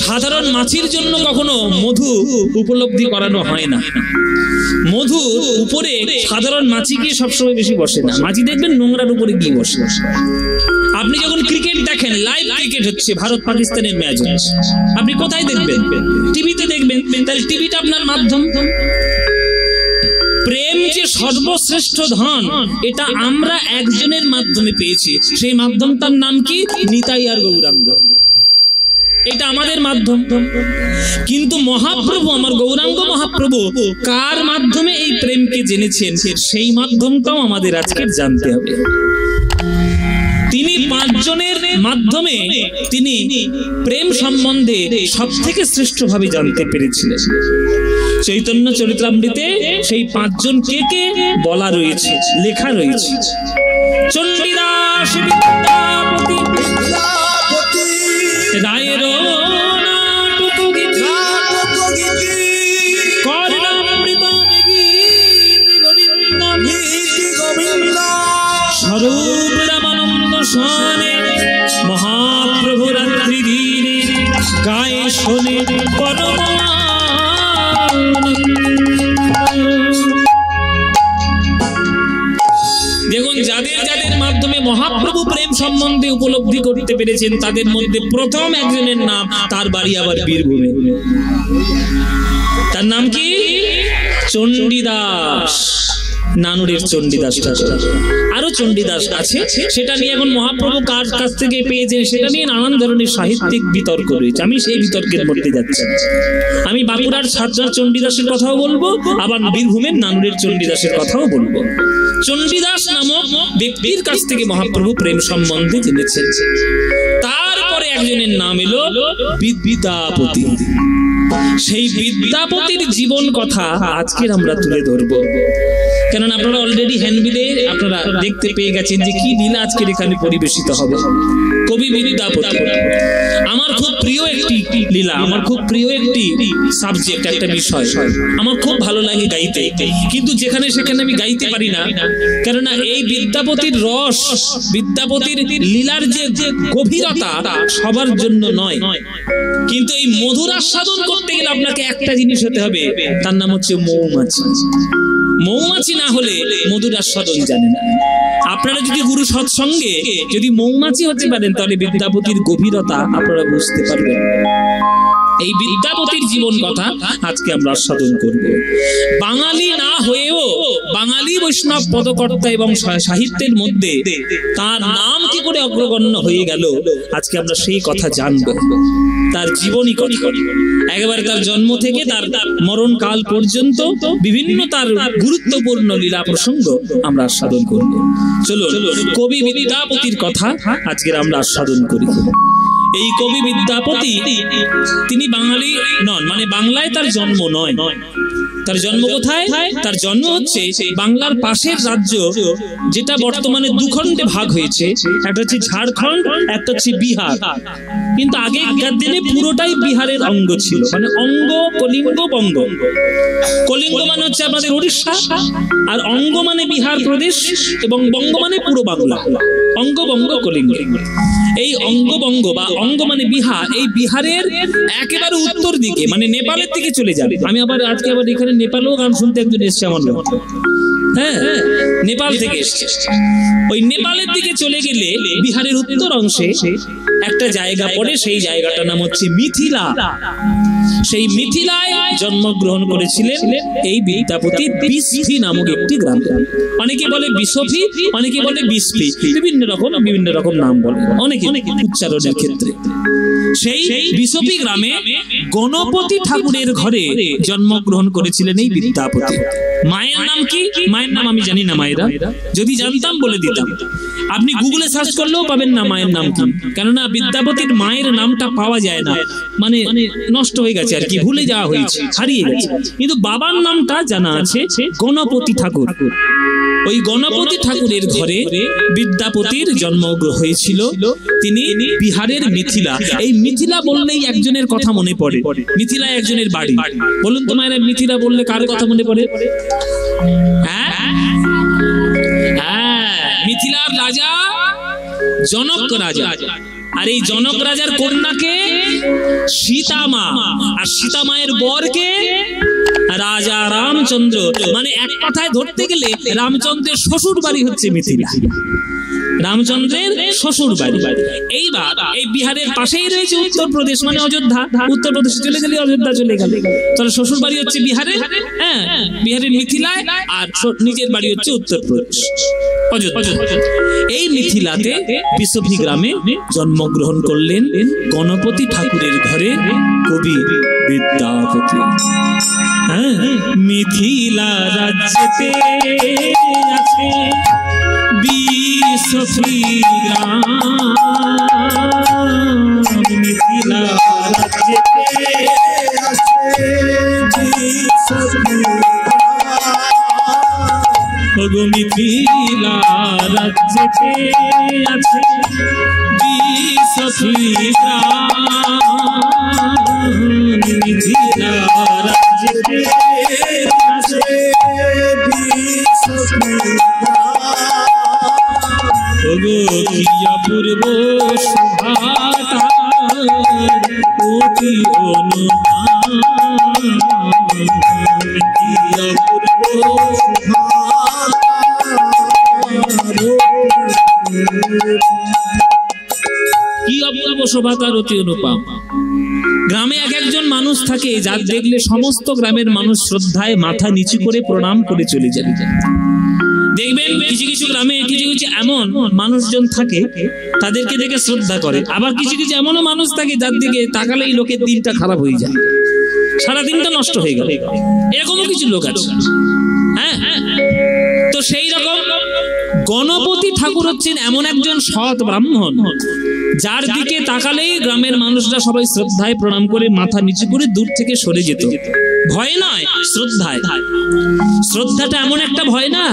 সাধারণ মাছির জন্য কখনো মধু উপলব্ধি করানো হয় না। মধু উপরে সাধারণ মাছি গিয়ে সবসময় বেশি বসে না, মাছি দেখবেন নোংরার উপরে গিয়ে বসে। আপনি যখন ক্রিকেট দেখেন, লাইভ ক্রিকেট হচ্ছে, ভারত পাকিস্তানের ম্যাচ হচ্ছে, আপনি কোথায় দেখবেন? টিভিতে দেখবেন। তাহলে টিভিটা আপনার মাধ্যম। প্রেম যে সর্বশ্রেষ্ঠ ধন, এটা আমরা একজনের মাধ্যমে পেয়েছি। সেই মাধ্যমটার নাম কি? নিতাই আর গৌরাঙ্গ। এটা আমাদের মাধ্যম। কিন্তু মহাপ্রভু, আমার গৌরাঙ্গ মহাপ্রভু কার মাধ্যমে এই প্রেমকে জেনেছেন, সেই মাধ্যমটাও আমাদের আজকে জানতে হবে। তিনি 5 জনের মাধ্যমে তিনি প্রেম সম্বন্ধে সব থেকে শ্রেষ্ঠ ভাবে জানতে পেরেছিলেন। চৈতন্য চরিতামৃতে সেই 5 জন কে কে বলা রয়েছে, লেখা রয়েছে। চণ্ডীদাস বিদ্যাপতি রায়ের স্বরূপ রামানন্দ স্বামী মহাপ্রভু রাত্রি দিনে গায়ে শোনে পরম। দেখুন, যাদের যাদের মাধ্যমে মহাপ্রভু প্রেম সম্বন্ধে উপলব্ধি করতে পেরেছেন, তাদের মধ্যে প্রথম একজনের নাম, তার বাড়ি আবার বীরভূমে। তার নাম কি? চণ্ডীদাস, নানুরের চণ্ডীদাস ঠাকুর। আরো চণ্ডীদাস আছে, সেটা নিয়ে এখন মহাপ্রভু কার কাছ থেকে পেয়েছেন সেটা নিয়ে নানান ধরনের সাহিত্যিক বিতর্ক রয়েছে। আমি সেই বিতর্কের মধ্যে যাচ্ছি। আমি বাঁকুড়ার সারদার চণ্ডীদাসের কথাও বলবো, আবার বীরভূমের নানুরের চণ্ডীদাসের কথাও বলবো। চণ্ডীদাস নামক ব্যক্তির কাছ থেকে মহাপ্রভু প্রেম সম্বন্ধে জেনেছেন। তারপরে একজনের নাম এলো বিদ্যাপতি। সেই বিদ্যাপতির জীবন কথা আজকের আমরা তুলে ধরবো। কেননা আপনারা অলরেডি হ্যান্ডবিলে আপনারা দেখতে পেয়ে গেছেন যে কি লীলা আজকের এখানে পরিবেশিত হবে। কবি বিদ্যাপতি আমার খুব প্রিয় একটি লীলা, আমার খুব প্রিয় একটি সাবজেক্ট, একটা বিষয়। আমার খুব ভালো লাগে গাইতে, কিন্তু যেখানে সেখানে আমি গাইতে পারি না। কেননা এই বিদ্যাপতির রস, বিদ্যাপতির লীলার যে গভীরতা সবার জন্য নয়। কিন্তু এই মধুর আস্বাদন করতে গেলে আপনাকে একটা জিনিস হতে হবে, তার নাম হচ্ছে মৌমাছি। মৌমাছি না হলে মধুর আস্বাদন জানে না। আপনারা যদি গুরু সৎসঙ্গে যদি মৌমাছি হতে পারেন, তাহলে বিদ্যাপতির গভীরতা আপনারা বুঝতে পারবেন। এই বিদ্যাপতির জীবন কথা আজকে আমরা আস্বাদন করব। বাঙালি না হয়েও বাঙালি বৈষ্ণব পদকর্তা এবং সাহিত্যের মধ্যে তার নাম কি করে অগ্রগণ্য হয়ে গেল, আজকে আমরা সেই কথা জানব। তার জীবনী কথা, একেবারে তার জন্ম থেকে তার মরণ কাল পর্যন্ত বিভিন্ন তার গুরুত্বপূর্ণ লীলা প্রসঙ্গ আমরা আস্বাদন করব। চলো কবি বিদ্যাপতির কথা আজকে আমরা আস্বাদন করি। এই কবি বিদ্যাপতি তিনি বাঙালি নন, মানে বাংলায় তার জন্ম নয়। তার জন্ম কোথায়? তার জন্ম হচ্ছে বাংলার পাশের রাজ্য, যেটা বর্তমানে 2 খণ্ডে ভাগ হয়েছে। একটা হচ্ছে ঝাড়খণ্ড, একটা হচ্ছে বিহার। কিন্তু আগেকার দিনে পুরোটাই বিহারের অঙ্গ ছিল, মানে অঙ্গ, কলিঙ্গ, বঙ্গ। কলিঙ্গ মানে হচ্ছে আমাদের উড়িষ্যা, আর অঙ্গ মানে বিহার প্রদেশ, এবং বঙ্গ মানে পুরো বাংলা। অঙ্গ, বঙ্গ, কলিঙ্গ। এই অঙ্গবঙ্গ বা অঙ্গ মানে বিহার, এই বিহারের একেবারে উত্তর দিকে মানে নেপালের দিকে চলে যাবে। আমি আবার আজকে আবার এখানে নেপালেও গান শুনতে একজন এসছে আমার লোক, হ্যাঁ, নেপাল থেকে এসছে। ওই নেপালের দিকে চলে গেলে বিহারের উত্তর অংশে একটা জায়গা পড়ে, সেই জায়গাটার নাম হচ্ছে মিথিলা। সেই মিথিলায় জন্মগ্রহণ করেছিলেন এই বিদ্যাপতি বিসফি নামক একটি গ্রাম। অনেকে বলে বিসফি, অনেকে বলে বিসফি, বিভিন্ন রকম নাম বলে অনেকে উচ্চারণের ক্ষেত্রে। সেই বিসফি গ্রামে গণপতি ঠাকুরের ঘরে জন্মগ্রহণ করেছিলেন এই বিদ্যাপতি। মায়ের নাম কি? মায়ের নাম আমি জানি না, মায়েরা যদি জানতাম বলে দিতাম। আপনি গুগলে সার্চ করলেও পাবেন না মায়ের নাম কি, কেননা বিদ্যাপতির মায়ের নামটা পাওয়া যায় না, মানে নষ্ট হয়ে গেছে আর কি, ভুলে যাওয়া হয়েছে, হারিয়ে গেছে। কিন্তু বাবার নামটা জানা আছে, গণপতি ঠাকুর। ওই গণপতি ঠাকুরের ঘরে বিদ্যাপতির জন্ম হয়েছিল। তিনি বিহারের মিথিলা। এই মিথিলা বললেই একজনের কথা মনে পড়ে, মিথিলা একজনের বাড়ি। বলুন তো মায়েরা, মিথিলা বললে কার কথা মনে পড়ে? হ্যাঁ, মিথিলার রাজা জনক রাজা। আর এই জনক রাজার কন্যাকে সীতা মা, আর সীতা মায়ের বরকে রাজা রামচন্দ্র। মানে এক কথায় ধরতে গেলে রামচন্দ্রের শ্বশুর বাড়ি হচ্ছে মিথিলা, রামচন্দ্রের শ্বশুর বাড়ি। এইবার এই বিহারের পাশেই রয়েছে উত্তরপ্রদেশ, মানে অযোধ্যা। উত্তরপ্রদেশে চলে গেলে অযোধ্যা চলে গেল। তাহলে শ্বশুর বাড়ি হচ্ছে বিহারে, হ্যাঁ, বিহারের মিথিলায়, আর নিজের বাড়ি হচ্ছে উত্তরপ্রদেশ, অযোধ্যা। এই মিথিলাতে বিশোভী গ্রামে জন্মগ্রহণ করলেন গণপতি ঠাকুরের ঘরে কবি বিদ্যাপতি। হ্যাঁ, মিথিলা রাজ্যেতে আছে বিশোভী গ্রাম, মিথিলা রাজ্যেতে আছে বিশোভী গ্রাম, মিথিলা রাজ্যেতে আছে বিশোভী গ্রাম, মিথিলা রাজ্যেতে আছে বিশোভী গ্রাম, অপূর্ব শোভাতার অতি অনুমান, কি অপূর্ব শোভাতার অতি অনুপম। গ্রামে এক একজন মানুষ থাকে যার দেখলে সমস্ত গ্রামের মানুষ শ্রদ্ধায় মাথা নিচু করে প্রণাম করে চলে যায়। দেখবেন কিছু কিছু গ্রামে কিছু কিছু এমন মানুষজন থাকে তাদেরকে দেখে শ্রদ্ধা করে, আবার কিছু কিছু এমনও মানুষ থাকে যার দিকে তাকালেই লোকের দিনটা খারাপ হয়ে যায়, সারা দিনটা নষ্ট হয়ে গেল, এরকমও কিছু লোক আছে। হ্যাঁ, তো সেই রকম গণপতি ঠাকুর হচ্ছেন এমন একজন সৎ ব্রাহ্মণ যার দিকে তাকালেই গ্রামের মানুষরা সবাই শ্রদ্ধায় প্রণাম করে মাথা নিচু করে দূর থেকে সরে যেত। ভয় নয়, শ্রদ্ধায়। শ্রদ্ধাটা এমন একটা ভয় না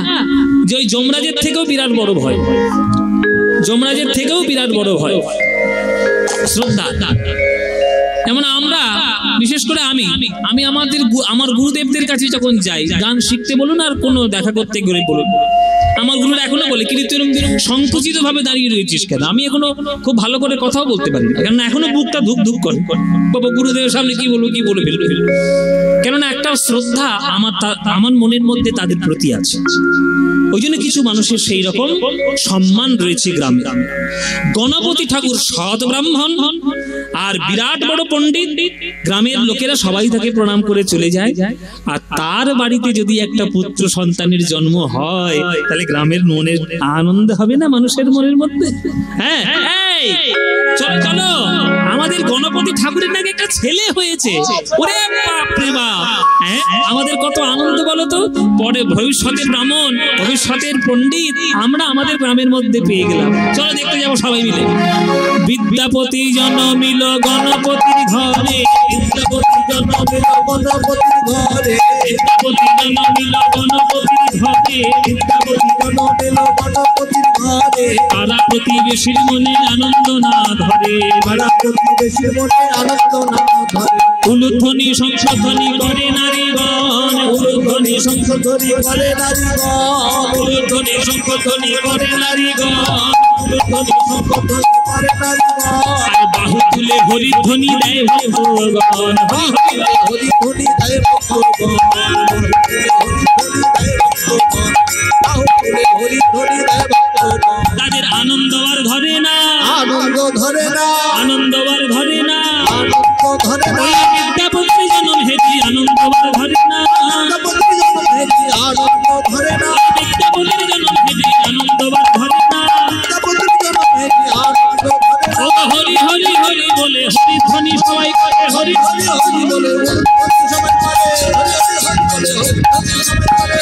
যে ওই যমরাজের থেকেও বিরাট বড় ভয়, যমরাজের থেকেও বিরাট বড় ভয় শ্রদ্ধা। যেমন আমরা বিশেষ করে আমি আমার গুরুদেবদের কাছে যখন যাই, গান শিখতে বলুন আর কোনো দেখা করতে গেলে বলুন, আমার গুরুরা এখনো বলে কি তুই সংকুচিত ভাবে দাঁড়িয়ে রয়েছিস কেন? আমি এখনো খুব ভালো করে কথাও বলতে পারি না, কেননা এখনো বুকটা ধুক ধুক করে, বাবা গুরুদেবের সামনে কি বলে ফেলবে। কেননা একটা শ্রদ্ধা আমার মনের মধ্যে তাদের প্রতি আছে। ওই জন্য কিছু মানুষের সেই রকম সম্মান রয়েছে গ্রামে। গণপতি ঠাকুর সৎ ব্রাহ্মণ আর বিরাট বড় পণ্ডিত, গ্রামের লোকেরা সবাই তাকে প্রণাম করে চলে যায়। আর তার বাড়িতে যদি একটা পুত্র সন্তানের জন্ম হয় তাহলে গ্রামের মনের আনন্দ হবে না মানুষের মনের মধ্যে? হ্যাঁ, চলো চলো, আমাদের গণপতি ঠাকুরের নাকি একটা ছেলে হয়েছে, ওরে বাপ রে বাপ, হ্যাঁ, আমাদের কত আনন্দ বলো তো। পরে ভবিষ্যতের ব্রাহ্মণ, ভবিষ্যতের পণ্ডিত আমরা আমাদের গ্রামের মধ্যে পেয়ে গেলাম। চলো দেখতে যাবো সবাই মিলে। বিদ্যাপতি জন্মিল গণপতির ঘরে, বিদ্যাপতি জন্মিল গণপতির ঘরে, বিদ্যাপতি জন্মিল গণপতির ঘরে, বিদ্যাপতি জন্মিল গণপতির ঘরে, পাড়া প্রতিবেশীর মনে আনন্দ না ধরে, পাড়া প্রতিবেশীর মনে আনন্দ না ধরে, উলুধ্বনি সংশোধনী করে নারীগণ, উলুধ্বনি সংশোধনী করে নারীগণ, উলুধ্বনি সংশোধনী করে নারীগণ, উলুধ্বনি সংশোধনী করে নারীগণ, আর বাহু তুলে হরিধ্বনি দেয় ভগবান, হরিধ্বনি দেয় ভগবান, তাদের আনন্দ আর ধরে না, আনন্দ ধরে না, আনন্দ আর ধরে না, আনন্দ ধরে না, বিদ্যাপতি জন্ম হেতি আনন্দ আর ধরে না, বিদ্যাপতি জন্ম হেতি আনন্দ ধরে না, বিদ্যাপতি জন্ম হেতি আনন্দ আর ধরে না, বিদ্যাপতি জন্ম হেতি আনন্দ ধরে না। হরি হরি হরি বলে হরি ধ্বনি সবাই করে, হরি হরি হরি বলে সবাই করে, হরি হরি হরি বলে হরি সবাই করে,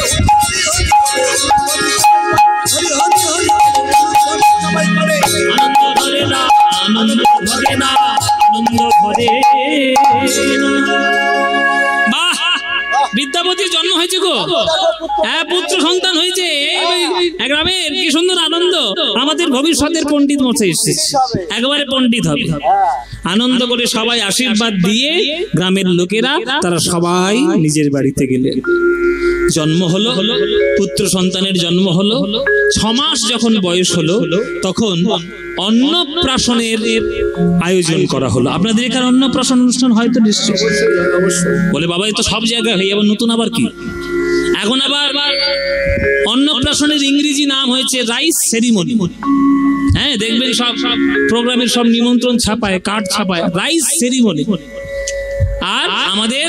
হরি হরি হরি সবাই করে। আনন্দ ধরে না, আনন্দ ধরে না, আনন্দ ধরে না। বাহ, বিদ্যাপতির জন্ম হয়েছে গো, হ্যাঁ, পুত্র সন্তান হয়েছে গ্রামের, কি সুন্দর আনন্দ। আমাদের ভবিষ্যতের পণ্ডিত মশাই এসেছে, একেবারে পণ্ডিত হবে। আনন্দ করে সবাই আশীর্বাদ দিয়ে গ্রামের লোকেরা তারা সবাই নিজের বাড়িতে গেলেন। জন্ম হলো, পুত্র সন্তানের জন্ম হলো। 6 মাস যখন বয়স হলো তখন অন্নপ্রাশনের আয়োজন করা হলো। আপনাদের এখানে অন্নপ্রাশন অনুষ্ঠান হয়তো নিশ্চয় বলে বাবা এ তো সব জায়গায় হয়ে যাবে, নতুন আবার কি? এখন আবার অন্নপ্রাশনের ইংরেজি নাম হয়েছে রাইস সেরিমনি। হ্যাঁ, দেখবেন সব প্রোগ্রামের সব নিমন্ত্রণ ছাপায়, কার্ড ছাপায়, রাইস সেরিমনি। আর আমাদের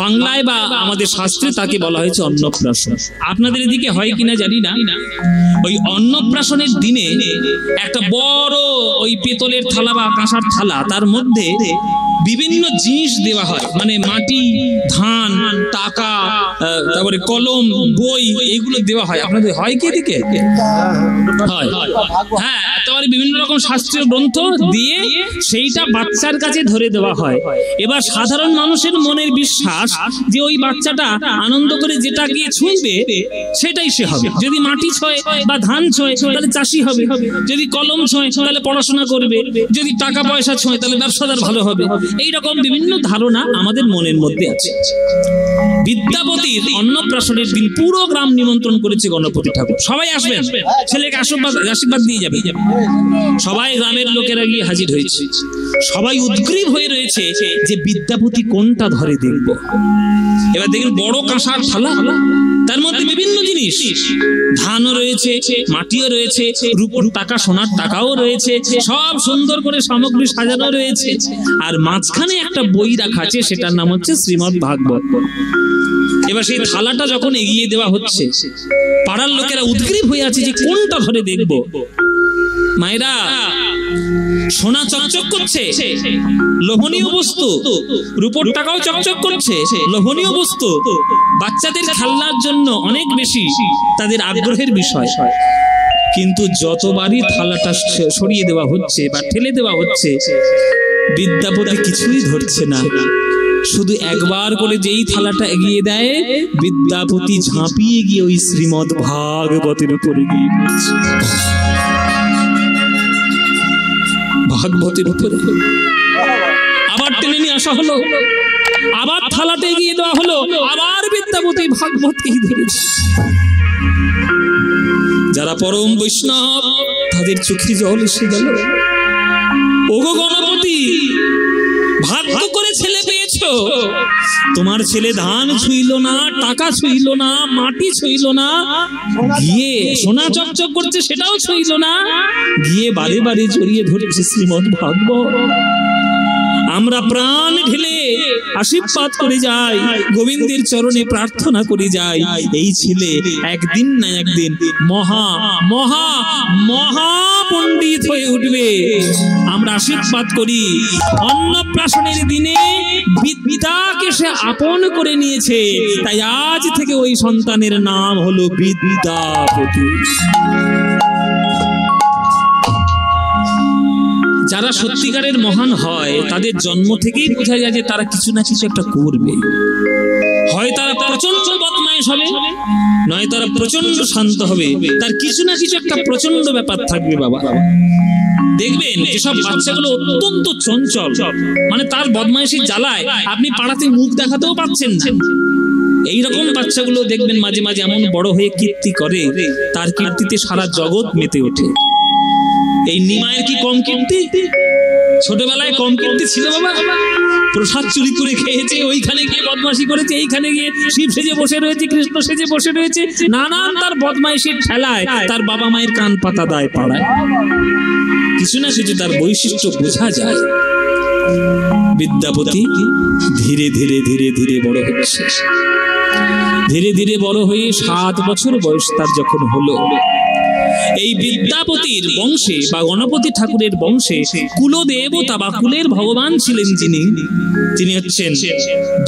বাংলায় বা আমাদের শাস্ত্রে তাকে বলা হয়েছে অন্নপ্রাশন। আপনাদের এদিকে হয় কিনা জানি না। ওই অন্নপ্রাশনের দিনে একটা বড় ওই পেতলের থালা বা কাঁসার থালা, তার মধ্যে বিভিন্ন জিনিস দেওয়া হয়, মানে মাটি, ধান, টাকা, তারপরে কলম, বই, এগুলো দেওয়া হয়। আপনাদের হয় কি এদিকে? হয়। হ্যাঁ, তারপরে বিভিন্ন রকম শাস্ত্রীয় গ্রন্থ দিয়ে সেইটা বাচ্চার কাছে ধরে দেওয়া হয়। এবার সাধারণ মানুষের মনের বিশ্বাস যে ওই বাচ্চাটা আনন্দ করে যেটা গিয়ে ছুঁইবে সেটাই সে হবে। যদি মাটি ছোঁয় বা ধান ছোঁয় তাহলে চাষি হবে, যদি কলম ছোঁয় তাহলে পড়াশোনা করবে, যদি টাকা পয়সা ছোঁয় তাহলে ব্যবসাদার ভালো হবে। এইরকম বিভিন্ন ধারণা আমাদের মনের মধ্যে আছে। বিদ্যাপতির অন্নপ্রাশনের দিন পুরো গ্রাম নিমন্ত্রণ করেছে গণপতি ঠাকুর, সবাই আসবেন, ছেলেকে আশীর্বাদ দিয়ে যাবে। সবাই গ্রামের লোকেরা গিয়ে হাজির হয়েছে। সবাই উদ্গ্রীব হয়ে রয়েছে যে বিদ্যাপতি কোনটা ধরে দেখব। এবার দেখেন বড় কাঁসার থালা, তার মধ্যে বিভিন্ন জিনিস, ধানও রয়েছে, মাটিও রয়েছে, রূপোর টাকা, সোনার টাকাও রয়েছে, সব সুন্দর করে সামগ্রী সাজানো রয়েছে। আর মাঝখানে একটা বই রাখা আছে, সেটার নাম হচ্ছে শ্রীমদ্ ভাগবত। এবার সেই থালাটা যখন এগিয়ে দেওয়া হচ্ছে, পাড়ার লোকেরা উদ্গ্রীব হয়ে আছে যে কোনটা ধরে দেখব। মায়েরা, সোনা চকচক করছে, লোভনীয় বস্তু, রূপোর টাকাও চকচক করছে, লোভনীয় বস্তু, বাচ্চাদের খেলনার জন্য অনেক বেশি তাদের আগ্রহের বিষয়। কিন্তু যতবারই থালাটা সরিয়ে দেওয়া হচ্ছে বা ঠেলে দেওয়া হচ্ছে, বিদ্যাপতি কিছুই ধরছে না। শুধু একবার করে যেই থালাটা এগিয়ে দেয়, বিদ্যাপতি ঝাঁপিয়ে গিয়ে ওই শ্রীমদ্ ভাগবতের উপরে গিয়ে পড়ছে। ভাগবতের উপরে আবার টেনে নিয়ে আসা হলো, আবার থালাটা এগিয়ে দেওয়া হলো, আবার বিদ্যাপতি ভাগবতকেই ধরেছে। যারা পরম বৈষ্ণব তাদের চোখে জল এসে গেল। ওগো গণপতি, ভাগ্য করে ছেলে পেয়েছো, তোমার ছেলে ধান ছুঁইল না, টাকা ছুঁইল না, মাটি ছুঁইল না, গিয়ে সোনা চকচক করছে সেটাও ছুঁইল না, গিয়ে বারে বারে জড়িয়ে ধরেছে শ্রীমদ্ ভাগবত। আমরা প্রাণ ঢেলে আশীর্বাদ করে যাই, গোবিন্দের চরণে প্রার্থনা করে যাই, এই ছেলে একদিন না একদিন মহা মহা মহা পণ্ডিত হয়ে উঠবে। আমরা আশীর্বাদ করি, অন্নপ্রাশনের দিনে বিদ্যাকে সে আপন করে নিয়েছে, তাই আজ থেকে ওই সন্তানের নাম হলো বিদ্যাপতি। যারা সত্যিকারের মহান হয় তাদের জন্ম থেকেই বোঝা যায় যে তারা কিছু না কিছু একটা করবে। হয় তারা প্রচন্ড বদমাইশ হবে, নয় তারা প্রচন্ড শান্ত হবে, তার কিছু না কিছু একটা প্রচন্ড ব্যাপার থাকবে। বাবা দেখবেন যেসব বাচ্চাগুলো অত্যন্ত চঞ্চল, মানে তার বদমাইশির জ্বালায় আপনি পাড়াতে মুখ দেখাতেও পাচ্ছেন না, এইরকম বাচ্চাগুলো দেখবেন মাঝে মাঝে এমন বড় হয়ে কীর্তি করে, তার কীর্তিতে সারা জগৎ মেতে ওঠে। এই নিমায়ের কি কম কীর্তি? ছোটবেলায় কম কীর্তি ছিল বাবা? প্রসাদ চুরি করে খেয়েছে, ওইখানে গিয়ে বদমাশি করেছে, এইখানে গিয়ে শিব সেজে বসে রয়েছে, কৃষ্ণ সেজে বসে রয়েছে, নানান তার বদমাইশির ঠেলায় তার বাবা মায়ের কান পাতা দায় পাড়ায়। কিছু না কিছু তার বৈশিষ্ট্য বোঝা যায়। বিদ্যাপতি ধীরে ধীরে ধীরে ধীরে বড় হচ্ছে, ধীরে ধীরে বড় হয়ে 7 বছর বয়স তার যখন হলো, এই বিদ্যাপতির বংশে বা গণপতি ঠাকুরের বংশে কুলদেবতা বা কুলের ভগবান ছিলেন যিনি হচ্ছেন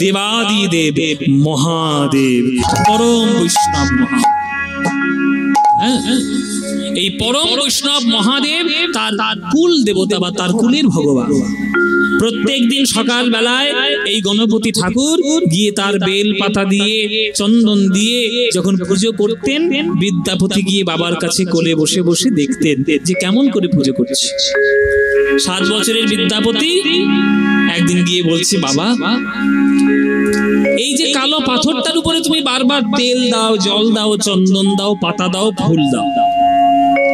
দেবাদিদেব মহাদেব, পরম বৈষ্ণব মহা। এই পরম বৈষ্ণব মহাদেব তার কুল দেবতা বা তার কুলের ভগবান। প্রত্যেক দিন সকাল বেলায় এই গণপতি ঠাকুর গিয়ে তার বেল পাতা দিয়ে চন্দন দিয়ে যখন পুজো করতেন, বিদ্যাপতি গিয়ে বাবার কাছে কোলে বসে বসে দেখতেন যে কেমন করে পুজো করছে। 7 বছরের বিদ্যাপতি একদিন গিয়ে বলছে, বাবা এই যে কালো পাথরটার উপরে তুমি বারবার তেল দাও, জল দাও, চন্দন দাও, পাতা দাও, ফুল দাও,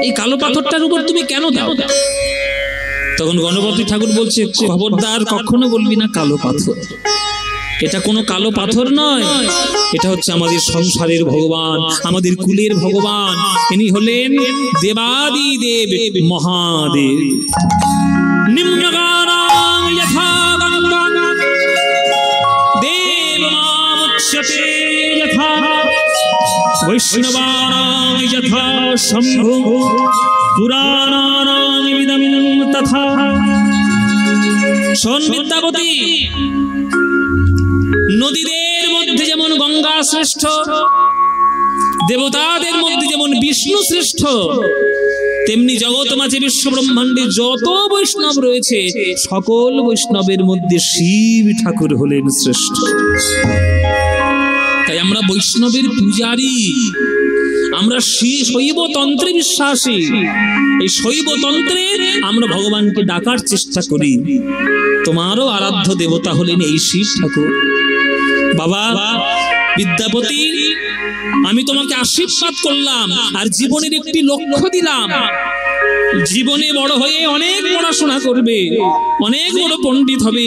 এই কালো পাথরটার উপর তুমি কেন দাও? তখন গণপতি ঠাকুর বলছে, খবরদার কখনো বলবি না কালো পাথর, এটা কোনো কালো পাথর নয়, এটা হচ্ছে আমাদের সংসারের ভগবান, আমাদের কুলের ভগবান, ইনি হলেন দেবাদিদেব মহাদেব। নিম্নগানাং যথা গঙ্গা দেবমামুচ্যতে যথা বৈষ্ণবানাং যথা শম্ভু পুরাণানাং ইদং তথা। শোন বিদ্যাপতি, নদীদের মধ্যে যেমন গঙ্গা শ্রেষ্ঠ, দেবতাদের মধ্যে যেমন বিষ্ণু শ্রেষ্ঠ, তেমনি জগৎ মাঝে বিশ্ব ব্রহ্মাণ্ডে যত বৈষ্ণব রয়েছে সকল বৈষ্ণবের মধ্যে শিব ঠাকুর হলেন শ্রেষ্ঠ। তাই আমরা বৈষ্ণবের পূজারী, আমরা শৈব তন্ত্রে বিশ্বাসী। এই শৈব তন্ত্রে আমরা ভগবানকে ডাকার চেষ্টা করি। তোমারও আরাধ্য দেবতা হলেন এই শিব ঠাকুর। বাবা বিদ্যাপতি, আমি তোমাকে আশীর্বাদ করলাম আর জীবনের একটি লক্ষ্য দিলাম। জীবনে বড় হয়ে অনেক পড়াশোনা করবে, অনেক বড় পণ্ডিত হবে,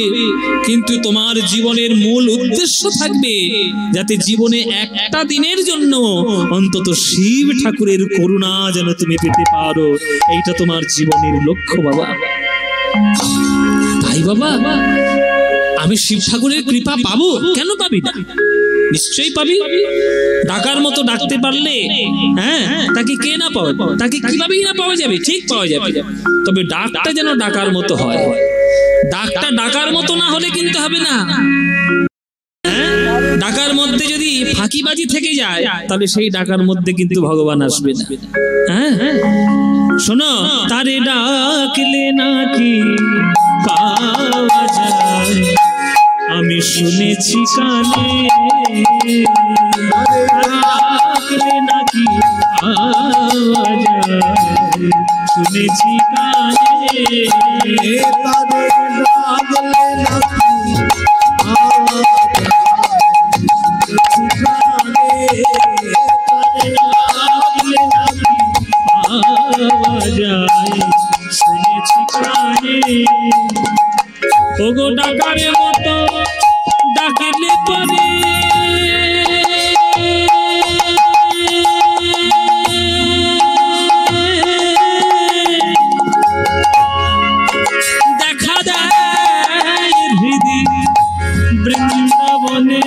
কিন্তু তোমার জীবনের মূল উদ্দেশ্য থাকবে যাতে জীবনে একটা দিনের জন্য অন্তত শিব ঠাকুরের করুণা যেন তুমি পেতে পারো, এইটা তোমার জীবনের লক্ষ্য বাবা। তাই বাবা, আমি শিব ঠাকুরের কৃপা পাবো, কেন পাবি না? নিশ্চয়ই পাবি। ডাকার মতো ডাকতে পারলে হ্যাঁ, তাকে কে না পাবে, তাকে কিভাবেই না পাওয়া যাবে, ঠিক পাওয়া যাবে। তবে ডাকটা যেন ডাকার মতো হয়। ডাকটা ডাকার মতো না হলে কিন্তু হবে না। ডাকার মধ্যে যদি ফাঁকিবাজি থেকে যায় তাহলে সেই ডাকার মধ্যে কিন্তু ভগবান আসবে না। হ্যাঁ, শোনো, তারে ডাকলে নাকি পাওয়া যায়, আমি শুনেছি কানে, ডাকলে নাকি পাওয়া যায়, শুনেছি কানে, তারে ডাকলে নাকি ওগো ডাকার মতো ডাকলে পরে দেখা যায় হৃদি বৃন্দাবনে।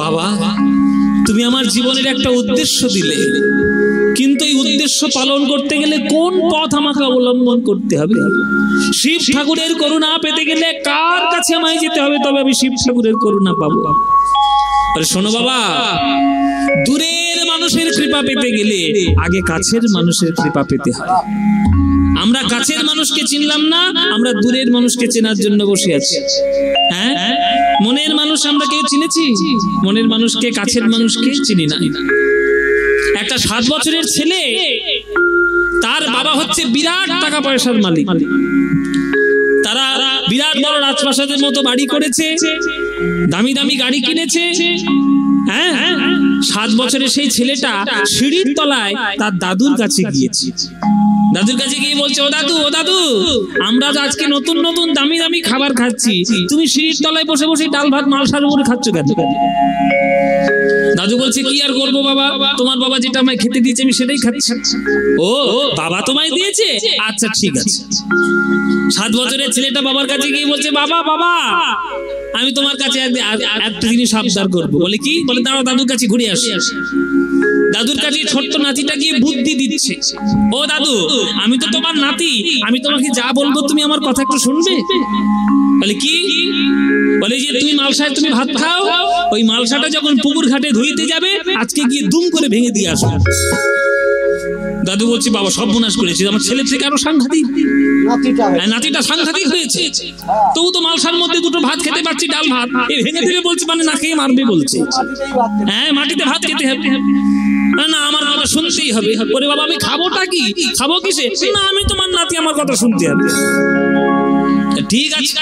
বাবা, তুমি আমার জীবনের একটা উদ্দেশ্য দিলে, কিন্তু এই উদ্দেশ্য পালন করতে গেলে কোন পথ আমাকে অবলম্বন করতে হবে? শিব ঠাকুরের করুণা পেতে গেলে কার কাছে আমায় যেতে হবে, তবে আমি শিব ঠাকুরের করুণা পাবো? আরে শোনো বাবা, দূরের মানুষের কৃপা পেতে গেলে আগে কাছের মানুষের কৃপা পেতে হয়। আমরা কাছের মানুষকে চিনলাম না, আমরা দূরের মানুষকে চেনার জন্য বসে আছি। হ্যাঁ, মনের মানুষ আমরা কেউ চিনেছি? মনের মানুষকে, কাছের মানুষকে চিনি না। একটা 7 বছরের ছেলে, তার বাবা হচ্ছে বিরাট টাকা পয়সার মালিক। তারা বিরাট বড় রাজপ্রাসাদের মতো বাড়ি করেছে, দামি দামি গাড়ি কিনেছে। হ্যাঁ, 7 বছরের সেই ছেলেটা সিঁড়ির তলায় তার দাদুর কাছে গিয়েছে। দাদুর কাছে গিয়ে বলছে, ও দাদু, ও দাদু, আমরা আজকে নতুন নতুন দামি দামি খাবার খাচ্ছি, তুমি সিঁড়ির তলায় বসে বসে ডাল ভাত মালসার উপরে খাচ্ছ কেন? দাদু বলছে, কি আর করবো বাবা, তোমার বাবা যেটা আমায় খেতে দিয়েছে আমি সেটাই খাচ্ছি। ও, বাবা তোমায় দিয়েছে? আচ্ছা ঠিক আছে। 7 বছরের ছেলেটা বাবার কাছে গিয়ে বলছে, বাবা বাবা, আমি তোমার কাছে একটা জিনিস আবদার করবো। বলে কি? বলে দাঁড়াও, দাদুর কাছে ঘুরে আসি। দাদুর কাছে ছোট্ট নাতিটা গিয়ে বুদ্ধি দিচ্ছে, ও দাদু, আমি তো তোমার নাতি, আমি তোমাকে যা বলবো তুমি আমার কথা একটু শুনবে। বলে কি? বলে যে তুমি মালসায় তুমি ভাত খাও, ওই মালসাটা যখন পুকুর ঘাটে ধুইতে যাবে আজকে গিয়ে দুম করে ভেঙে দিয়ে আসো। দাদু বলছে, বাবা সর্বনাশ করেছে, আমার ছেলের থেকে আরো সাংঘাতিক, নাতিটা সাংঘাতিক হয়েছে। তবু তো মালসার মধ্যে দুটো ভাত খেতে পারছি, ডাল ভাত, এই ভেঙে দিলে বলছে মানে না খেয়ে মারবে বলছে। হ্যাঁ, মাটিতে ভাত খেতে হবে। না, আমার কথা শুনতেই হবে। ওরে বাবা, আমি খাবোটা কি? খাবো কিসে? না, আমি তোমার নাতি, আমার কথা শুনতে হবে। ঠিক আছে।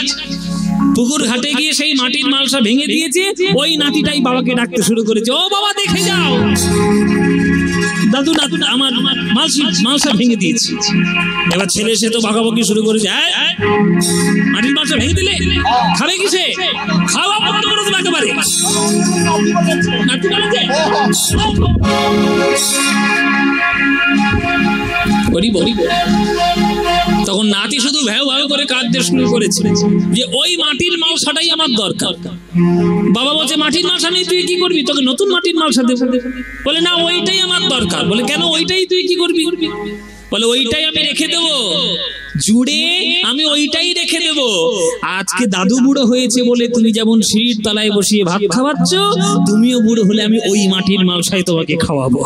পুকুর ঘাটে গিয়ে সেই মাটির মালসা ভেঙে দিয়েছে, ওই নাতিটাই বাবাকে ডাকতে শুরু করেছে, ও বাবা দেখে যাও, দাদু দাদু আমার মালসা ভেঙে দিয়েছে। এবার ছেলে এসে তো বকাবকি শুরু করেছে, মাটির মালসা ভেঙে দিলে খাবে কিসে? খাওয়া বন্ধ করে দেবে একেবারে। নাতি বলেছে, তখন নাতি শুধু ভ্যাও ভ্যাও করে কাঁদতে শুরু করেছে যে ওই মাটির মালসাটাই আমার দরকার। বাবা বলছে, মাটির মালসা নেই, তুই কি করবি? তোকে নতুন মাটির মালসা দেবো। বলে না, ওইটাই আমার দরকার। বলে কেন? ওইটাই তুই কি করবি? বলে ওইটাই আমি রেখে দেবো জুড়ে, আমি ওইটাই রেখে দেবো। আজকে দাদু বুড়ো হয়েছে বলে তুমি যেমন সিঁড়ির তলায় বসিয়ে ভাত খাওয়াচ্ছ, তুমিও বুড়ো হলে আমি ওই মাটির মালসায় তোমাকে খাওয়াবো।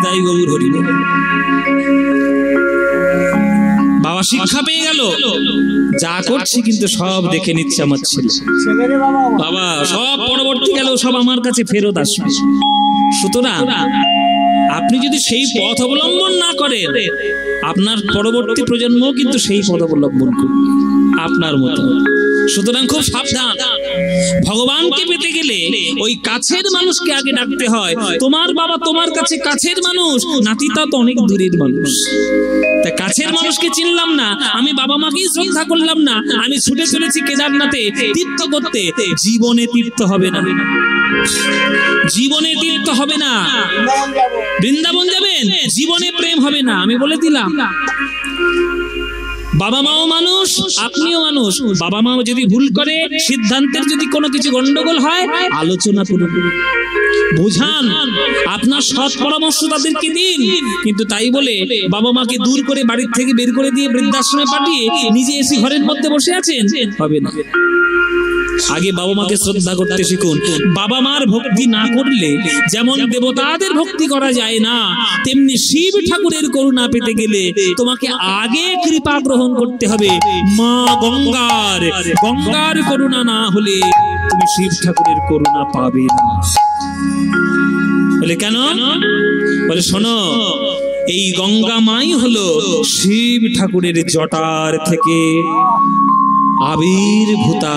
তাই গৌর হরি বল। বাবা শিক্ষা পেয়ে গেল, যা করছি কিন্তু সব দেখে নিচ্ছে আমার ছেলে। বাবা সব পরবর্তী গেল, সব আমার কাছে ফেরত আসবে। সুতরাং আপনি যদি সেই পথ অবলম্বন না করেন, আপনার পরবর্তী প্রজন্ম কিন্তু সেই পথ অবলম্বন করবে আপনার মতো। সুতরাং খুব সাবধান। ভগবানকে পেতে গেলে ওই কাছের মানুষকে আগে ডাকতে হয়। তোমার বাবা তোমার কাছে কাছের মানুষ, নাতিটা তো অনেক দূরের মানুষ। তা কাছের মানুষকে চিনলাম না, আমি বাবা মাকেই শ্রদ্ধা করলাম না, আমি ছুটে চলেছি কেদারনাথে তীর্থ করতে, জীবনে তীর্থ হবে না, জীবনে তীর্থ হবে না। বৃন্দাবন যাবেন, জীবনে প্রেম হবে না। আমি বলে দিলাম, বাবা মাও মানুষ, আপনিও মানুষ। বাবা মাও যদি ভুল করে, সিদ্ধান্তের যদি কোনো কিছু গন্ডগোল হয়, আলোচনা করুন, বোঝান, আপনার সৎ পরামর্শ তাদেরকে দিন। কিন্তু তাই বলে বাবা মাকে দূর করে বাড়ির থেকে বের করে দিয়ে বৃদ্ধাশ্রমে পাঠিয়ে নিজে এসে ঘরের মধ্যে বসে আছেন, হবে না। আগে বাবা মাকে শ্রদ্ধা করতে শিখুন। বাবা মার ভক্তি না করলে যেমন দেবতাদের ভক্তি করা যায় না, তেমনি শিব ঠাকুরের করুণা পেতে গেলে তোমাকে আগে কৃপা গ্রহণ করতে হবে মা গঙ্গার। গঙ্গার করুণা না হলে তুমি শিব ঠাকুরের করুণা পাবে না। বলে কেন? বলে শোনো, এই গঙ্গা মাই হলো শিব ঠাকুরের জটার থেকে আবির্ভূতা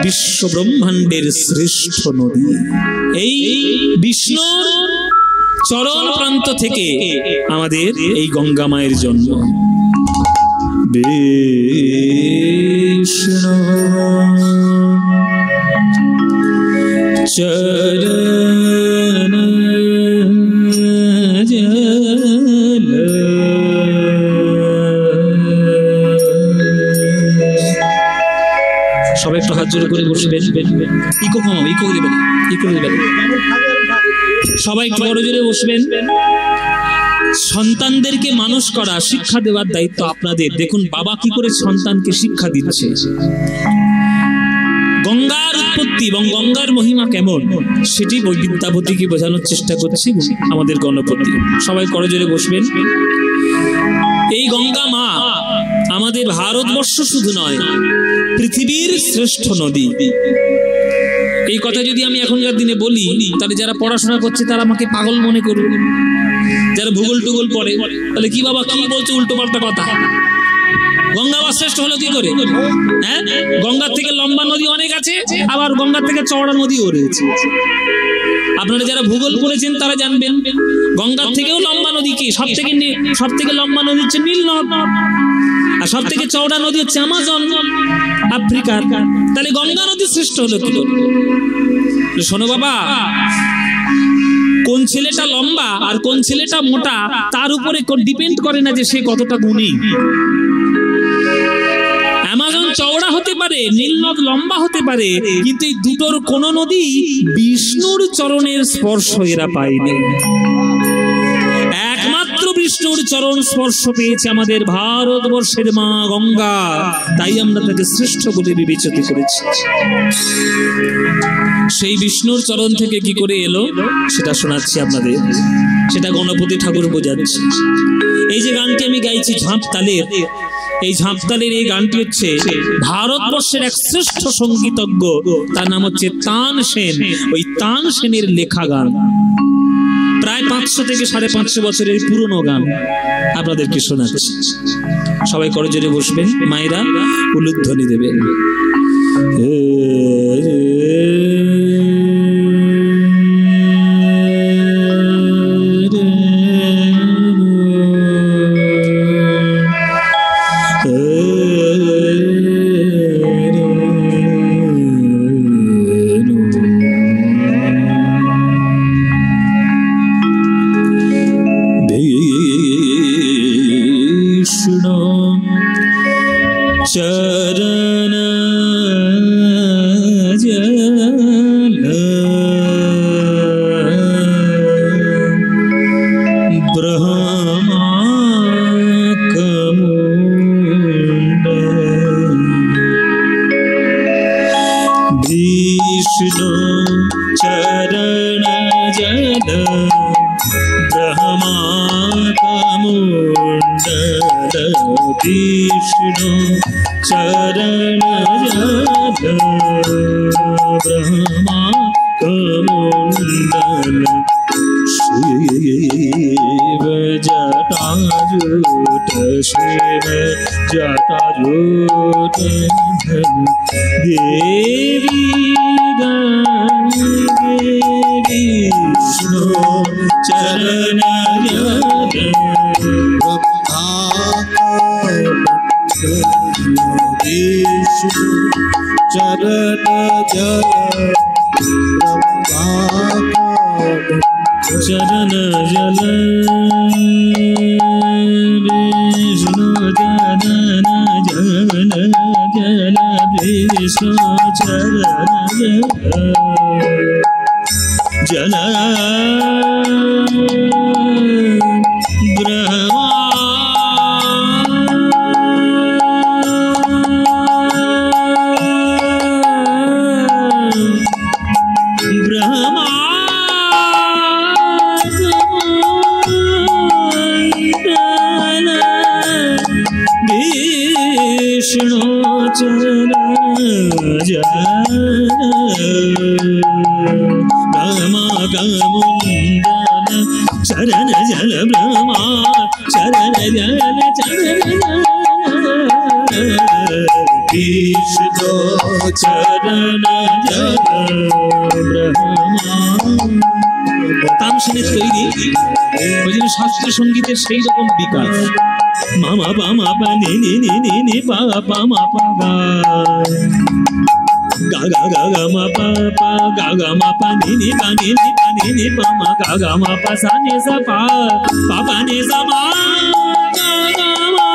বিশ্ব ব্রহ্মাণ্ডের শ্রেষ্ঠ নদী। এই বিষ্ণুর চরণ প্রান্ত থেকে আমাদের এই গঙ্গা মায়ের জন্ম। বিষ্ণু চরণ সবাই একটু হাত জোড়ে করে বসবেন। ইকো কমাও, ইকো দেবেন, ইকো দেবেন। সবাই একটু বড় জোরে বসবেন। সন্তানদেরকে মানুষ করা, শিক্ষা দেওয়ার দায়িত্ব আপনাদের। দেখুন বাবা কি করে সন্তানকে শিক্ষা দিচ্ছে। গঙ্গার উৎপত্তি এবং গঙ্গার মহিমা কেমন সেটি বিদ্যাপতিকে বোঝানোর চেষ্টা করছি আমাদের গণপতি। সবাই করজোরে বসবেন। এই গঙ্গা মা আমাদের ভারতবর্ষ শুধু নয়, পৃথিবীর শ্রেষ্ঠ নদী। এই কথা যদি আমি এখনকার দিনে বলি, তাহলে যারা পড়াশোনা করছে তারা আমাকে পাগল মনে করবে। যারা ভূগোল টুগোল পড়ে, তাহলে কি বাবা কি বলছে উল্টো পাল্টা কথা। গঙ্গা আবার শ্রেষ্ঠ হলো কি করে? হ্যাঁ, গঙ্গার থেকে লম্বা নদী অনেক আছে, আবার গঙ্গার থেকে চওড়া নদীও রয়েছে। আপনারা যারা ভূগোল পড়েছেন তারা জানবেন গঙ্গার থেকেও লম্বা নদী কি? সব থেকে লম্বা নদী হচ্ছে নীল নদ, আর সব থেকে চওড়া নদী হচ্ছে আমাজন আফ্রিকার। তাহলে গঙ্গা নদী শ্রেষ্ঠ হলো কি? শোনো বাবা, কোন ছেলেটা লম্বা আর কোন ছেলেটা মোটা তার উপরে ডিপেন্ড করে না যে সে কতটা গুণী। আমাজন চওড়া হতে পারে, নীল নদ লম্বা হতে পারে, কিন্তু এই দুটোর কোন নদী বিষ্ণুর চরণের স্পর্শ এরা পায়নি। একমাত্র বিষ্ণুর চরণ স্পর্শ পেয়েছে আমাদের ভারতবর্ষের মা গঙ্গা, তাই আমরা তাকে শ্রেষ্ঠ বলে বিবেচিত করেছি। সেই বিষ্ণুর চরণ থেকে কি করে এলো সেটা শোনাচ্ছি আপনাদের, সেটা গণপতি ঠাকুর বোঝাচ্ছে। এই যে গানটি আমি গাইছি ঝাঁপতালের, এই ঝাঁপতালের এই গানটি হচ্ছে ভারতবর্ষের এক শ্রেষ্ঠ সঙ্গীতজ্ঞ, তার নাম হচ্ছে তান সেন। ওই তান সেনের লেখা গান, প্রায় 500 থেকে 550 বছরের পুরনো গান আপনাদেরকে শোনাচ্ছি। সবাই করজোরে বসবেন, মায়েরা উলুধ্বনি দেবেন। चरण जल ब्रह्मा कमुंड विष्णु चरण जल ब्रह्मा कमुंडल विष्णु चरण जल ब्रह्मा कमुंडल शिव जटाजूट शिव जटाजूट देवी गंगे विष्णु चरण जल विष्णु चरण जल चरण जल विष्णु चरण जल जल विष्णु चरण जल ब्रह्मा विष्णु चरण जल ब्रह्मा कमुंडल चरण जल ब्रह्मा चरण जल विष्णु चरण जल ब्रह्मा। तानसेনের তৈরি ওই জন্য শাস্ত্রীয় সঙ্গীতের সেই রকম বিকাশ। মামা পামা পা নি নি নি নি নি পা পা মা পা গা গা গা গা গা মা পা পা গা গা মা পা নি নি পা নি নি পা নি নি পা মা গা গা মা পা সা নি সা পা পা পা নি সা মা গা গা মা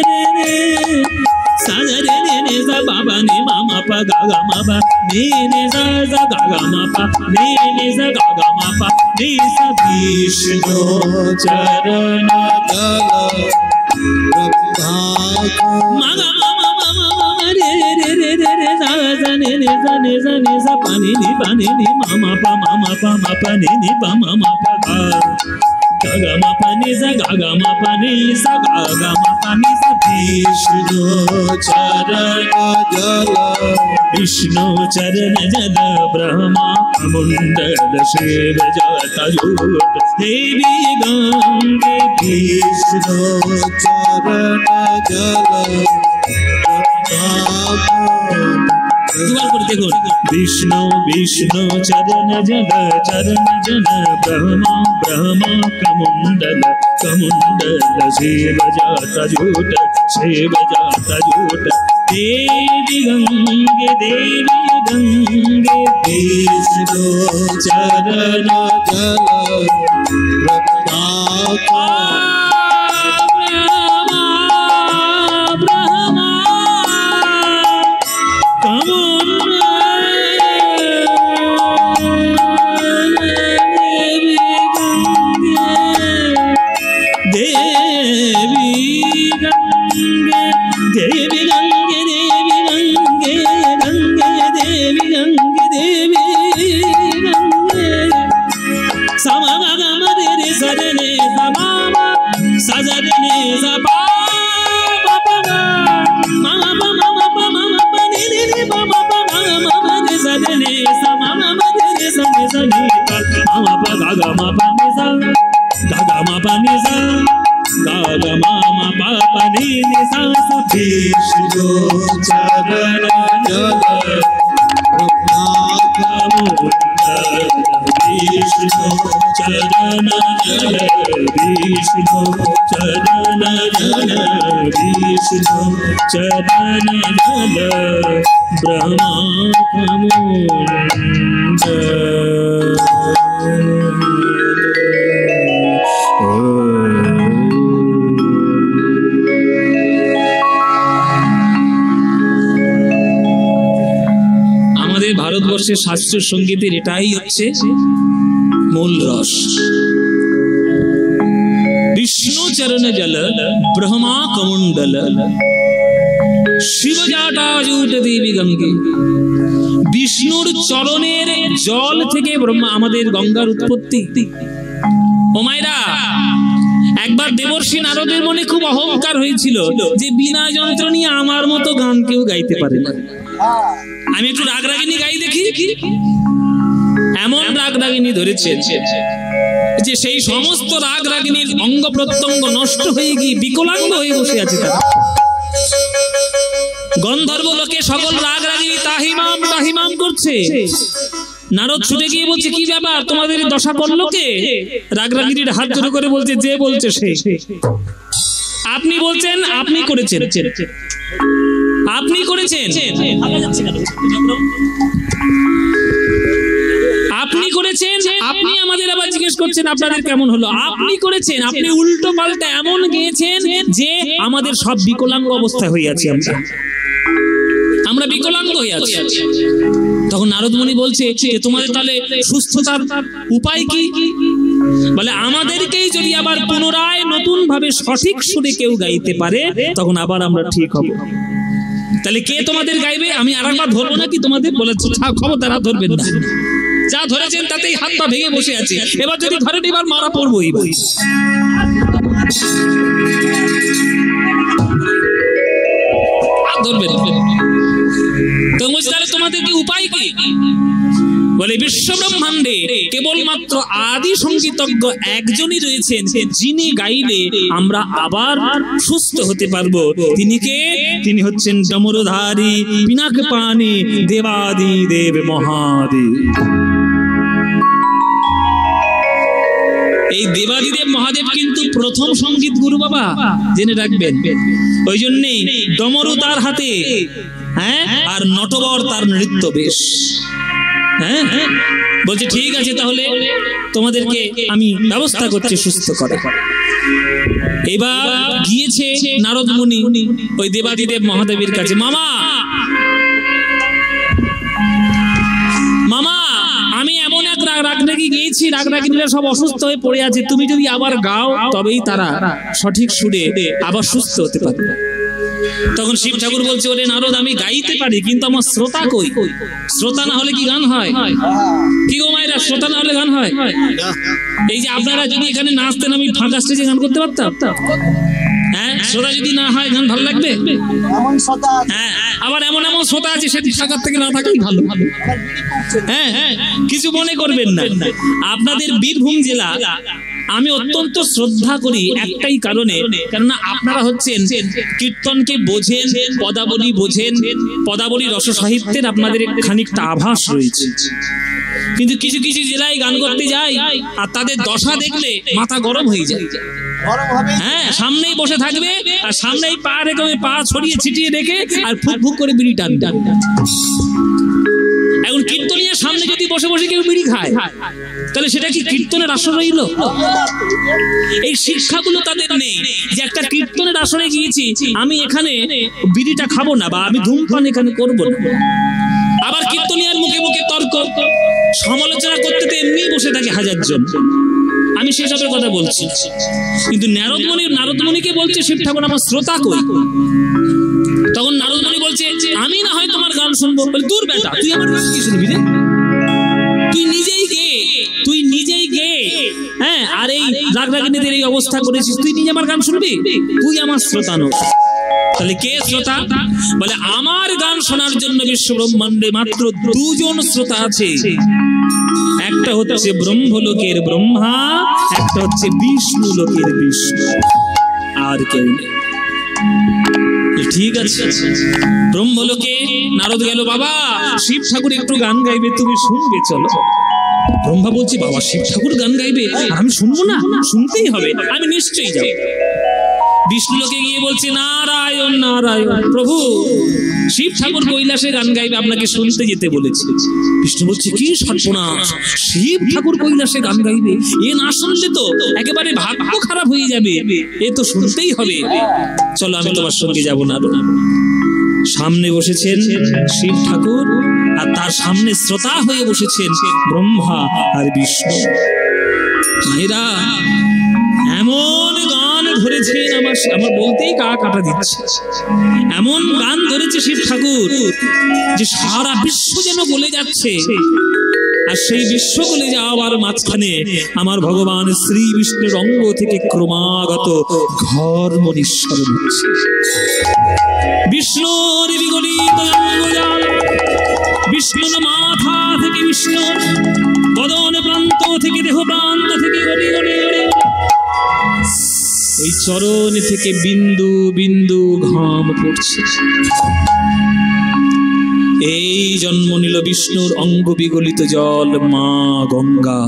রে রে সা রে রে নে সা পা পা নি মা মা পা গা গা মা পা নি নি সা সা গা গা মা পা নি নি সা গা গা মা পা নি সা। विष्णु चरण जल ब्रह्मा रे रे रे रे रे सा सा ने ने सा ने सा ने सा पा नि मा मा पा मा पा मा पा नि मा मा पा गा গাগা পানি সা গাগা মা পানি সা গাগা মা পানি সা বিষ্ণু চরণ জল विष्णु चरण जल ब्रह्मा कमंडल शिव जटाजूट देवी गंगे বিষ্ণু চরণ জল दुबारा पर देखो विष्णु विष्णु चरण जल ब्रह्मा ब्रह्मा कमंडल कमंडल शिव जटाजूट देवी गंगे বিষ্ণু চরণ জল ব্রহ্মা বিষ্ণু চরণ জল विष्णु चरण जल विष्णु चरण जल विष्णु चरण जल ब्रह्मा ভারতবর্ষের শাস্ত্রীয় সঙ্গীতের এটাই হচ্ছে মূল রস। विष्णु चरण जल ब्रह्मा कमंडल शिव जटाजूट देवी गंगे। বিষ্ণুর চরণের জল থেকে ব্রহ্মা আমাদের গঙ্গার উৎপত্তি। ও মায়েরা, একবার দেবর্ষি নারদের মনে খুব অহংকার হয়েছিল যে বিনা যন্ত্র নিয়ে আমার মতো গান কেউ গাইতে পারে না। আমি একটু রাগ রাগিনী গাই দেখি। এমন রাগ রাগিনী ধরেছে যে সেই সমস্ত রাগ রাগিনীর অঙ্গ প্রত্যঙ্গ নষ্ট হয়ে গিয়ে বিকলাঙ্গ হয়ে বসে আছে তারা। গন্ধর্ব লোকে সকল রাগ রাগিনী তাহিমাম তাহিমাম করছে। নারদ ছুটে গিয়ে বলছে, কি ব্যাপার, তোমাদের দশা করলো কে? রাগ রাগিনীর হাত ধরে করে বলছে, যে বলছে সে। আপনি বলছেন, আপনি করেছেন, আপনি করেছেন, আপনি করেছেন, আপনি আমাদের আবার জিজ্ঞেস করছেন আপনাদের কেমন হলো? আপনি করেছেন, আপনি উল্টো পাল্টা এমন গেয়েছেন যে আমাদের সব বিকলাঙ্গ অবস্থা হয়ে আছে, আমরা বিকলাঙ্গ হয়ে আছি। তখন নারদমুনি বলছে যে তোমাদের তাহলে সুস্থতার উপায় কি? বলে আমাদেরকেই যদি আবার পুনরায় নতুন ভাবে সঠিক সুরে কেউ গাইতে পারে তখন আবার আমরা ঠিক হব। তাহলে কে তোমাদের গাইবে? আমি আরেকবার ধরবো নাকি তোমাদের? বলে খবর তারা ধরবেন না, যা ধরেছেন তাতেই হাত পা ভেঙে বসে আছে। এবার যদি ধরেন এবার মারা পড়বই। ধরবেন তো তাহলে তোমাদের কি উপায় কি? বলে বিশ্ব ব্রহ্মাণ্ডে কেবলমাত্র আদি সঙ্গীতজ্ঞ একজনই রয়েছেন যিনি গাইলে আমরা আবার সুস্থ হতে পারবো। তিনি কে? তিনি হচ্ছেন ডমরুধারী পিনাক পানি দেবাদি দেব মহাদেব। এই দেবাদিদেব মহাদেব কিন্তু প্রথম সঙ্গীত গুরু বাবা, জেনে রাখবেন। ওই জন্যই ডমরু তার হাতে, হ্যাঁ, আর নটবর তার নৃত্য বেশ। হ্যাঁ, বলছে ঠিক আছে, তাহলে তোমাদেরকে আমি ব্যবস্থা করছি সুস্থ করা। এবার গিয়েছে নারদ মুনি ওই দেবাদিদেব মহাদেবের কাছে। মামা মামা, আমি এমন এক রাগরাগি গিয়েছি, রাগরাগিনীরা সব অসুস্থ হয়ে পড়ে আছে, তুমি যদি আবার গাও তবেই তারা সঠিক সুরে আবার সুস্থ হতে পারবে। তখন শিব ঠাকুর বলছে, ওরে নারদ, আমি গাইতে পারি কিন্তু আমার শ্রোতা কই? শ্রোতা না হলে কি গান হয়? কি গো মায়েরা, শ্রোতা না হলে গান হয়? এই যে আপনারা যদি এখানে নাচতেন, আমি ফাঁকা স্টেজে গান করতে পারতাম? হ্যাঁ, শ্রোতা যদি না হয় গান ভালো লাগবে? হ্যাঁ, আবার এমন এমন শ্রোতা আছে সেটি থাকার থেকে না থাকাই ভালো। হ্যাঁ, কিছু মনে করবেন না। আপনাদের বীরভূম জেলা আমি অত্যন্ত শ্রদ্ধা করি একটাই কারণে, কেননা আপনারা হচ্ছেন কীর্তনকে বোঝেন, পদাবলী বোঝেন, পদাবলী রস সাহিত্যের আপনাদের খানিকটা আভাস রয়েছে। কিন্তু কিছু কিছু জেলায় গান করতে যায় আর তাদের দশা দেখলে মাথা গরম হয়ে যায়। হ্যাঁ, সামনেই বসে থাকবে আর সামনেই পা রেখে পা ছড়িয়ে ছিটিয়ে রেখে আর ফুক ফুক করে বিড়ি টান। এখন কীর্তনিয়ার সামনে যদি বসে বসে কেউ বিড়ি খায়, তাহলে সেটা কি কীর্তনের আসর রইল? এই শিক্ষাগুলো তাদের নেই যে একটা কীর্তনের আসরে গিয়েছি, আমি এখানে বিড়িটা খাবো না বা আমি ধূমপান এখানে করবো না। আবার কীর্তনিয়ার মুখে মুখে তর্ক সমালোচনা করতে তো এমনি বসে থাকে হাজার জন। আমি সেসবের কথা বলছি। কিন্তু নারদমণিকে বলছে শিব ঠাকুর, আমার শ্রোতা কই? তখন নারদমণি বলছে, আমি না হয় তোমার গান শুনবো। বলে, দূর বেটা, তুই আমার গান কি শুনবি রে? তুই নিজেই গে। হ্যাঁ, আর এই রাগরাগিনীদের এই অবস্থা করেছিস, তুই নিজে আমার গান শুনবি? তুই আমার শ্রোতা নস। তাহলে কে শ্রোতা? বলে, আমার গান শোনার জন্য বিশ্ব ব্রহ্মাণ্ডে মাত্র দুজন শ্রোতা আছে। একটা হচ্ছে ব্রহ্মলোকের ব্রহ্মা, একটা হচ্ছে বিষ্ণু লোকের বিষ্ণু, আর কেউ নেই। ঠিক আছে, ব্রহ্মলোকে নারদ গেল, বাবা শিব ঠাকুর একটু গান গাইবে, তুমি শুনবে, চলো। ব্রহ্মা বলছে, বাবা শিব ঠাকুর গান গাইবে, আমি শুনবো না? শুনতেই হবে, আমি নিশ্চয়ই যাব। বিষ্ণু লোকে গিয়ে বলছে, নারায়ণ নারায়ণ, প্রভু শিব ঠাকুর কৈলাসে গান গাইবে, আপনাকে শুনতে যেতে বলেছে। বিষ্ণু বলছে, কি সর্বনাশ, শিব ঠাকুর কৈলাসে গান গাইবে? এ না শুনলে তো একেবারে ভাগ্য খারাপ হয়ে যাবে, এ তো শুনতেই হবে। চলো, আমি তোমার সঙ্গে যাব না। সামনে বসেছেন শিব ঠাকুর আর তার সামনে শ্রোতা হয়ে বসেছেন ব্রহ্মা আর বিষ্ণু। এরা এমন গান ধরেছেন, আমার বলতেই গা কাটা দিচ্ছে। এমন গান ধরেছে শিব ঠাকুর যে সারা বিশ্ব যেন গলে যাচ্ছে। আর সেই বিশ্ব গলে যাওয়ার মাঝখানে আমার ভগবান শ্রী বিষ্ণুর অঙ্গ থেকে ক্রমাগত ঘর্ম নিঃসরণ হচ্ছে। বিষ্ণুর বিগলিত অঙ্গজাল, বিষ্ণুর মাথা থেকে, বিষ্ণুর বদন প্রান্ত থেকে, দেহ প্রান্ত থেকে গড়ি গড়ি গড়ি ওই চরণ থেকে বিন্দু বিন্দু ঘাম পড়ছে। এই জন্ম নিল বিষ্ণুর অঙ্গ বিগলিত জল মা গঙ্গা।